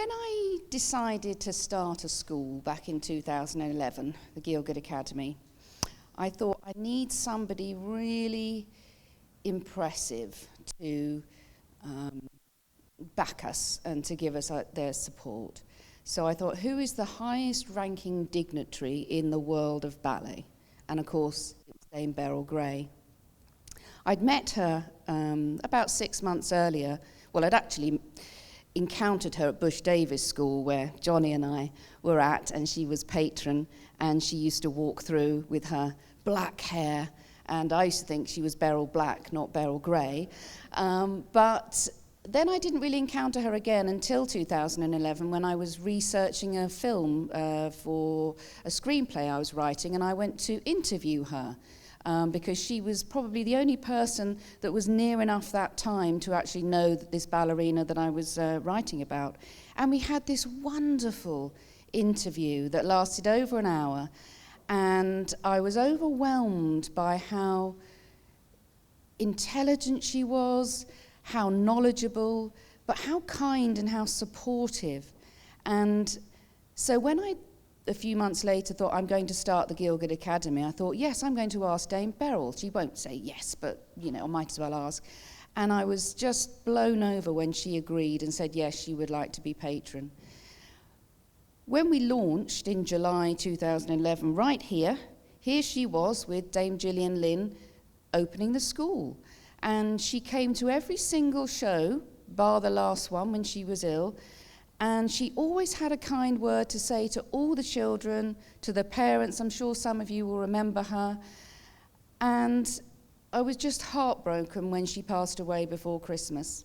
When I decided to start a school back in 2011, the Gielgud Academy, I thought I need somebody really impressive to back us and to give us their support. So I thought, who is the highest ranking dignitary in the world of ballet? And of course, it was Dame Beryl Gray. I'd met her about 6 months earlier. Well, I'd actually encountered her at Bush Davis School, where Johnny and I were at, and she was patron, and she used to walk through with her black hair, and I used to think she was Beryl Black, not Beryl Gray. But then I didn't really encounter her again until 2011, when I was researching a film for a screenplay I was writing, and I went to interview her. Because she was probably the only person that was near enough that time to actually know that this ballerina that I was writing about. And we had this wonderful interview that lasted over an hour, and I was overwhelmed by how intelligent she was, how knowledgeable, but how kind and how supportive. And so when I a few months later thought, I'm going to start the Gielgud Academy, I thought, yes, I'm going to ask Dame Beryl. She won't say yes, but, I might as well ask. And I was just blown over when she agreed and said, yes, she would like to be patron. When we launched in July 2011, right here she was with Dame Gillian Lynn opening the school. And she came to every single show, bar the last one when she was ill, and she always had a kind word to say to all the children, to the parents. I'm sure some of you will remember her. And I was just heartbroken when she passed away before Christmas.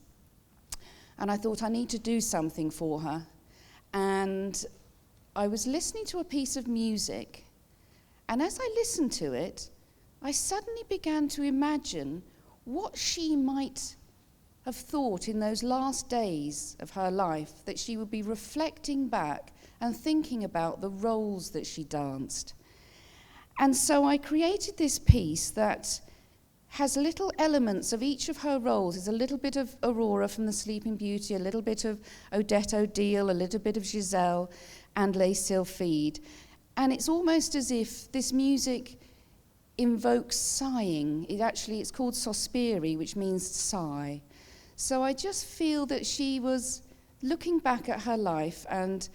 And I thought, I need to do something for her. And I was listening to a piece of music. And as I listened to it, I suddenly began to imagine what she might have thought in those last days of her life, that she would be reflecting back and thinking about the roles that she danced. And so I created this piece that has little elements of each of her roles. There's a little bit of Aurora from The Sleeping Beauty, a little bit of Odette Odile, a little bit of Giselle, and Les Sylphides. And it's almost as if this music invokes sighing. It's called Sospiri, which means sigh. So I just feel that she was looking back at her life, and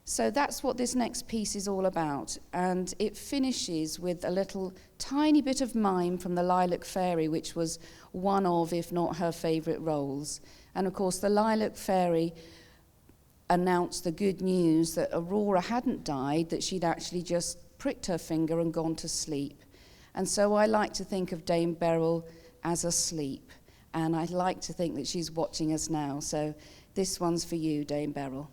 so that's what this next piece is all about. And it finishes with a little tiny bit of mime from the Lilac Fairy, which was one of, if not her favourite roles. And of course, the Lilac Fairy announced the good news that Aurora hadn't died, that she'd actually just pricked her finger and gone to sleep. And so I like to think of Dame Beryl as asleep. And I'd like to think that she's watching us now. So this one's for you, Dame Beryl.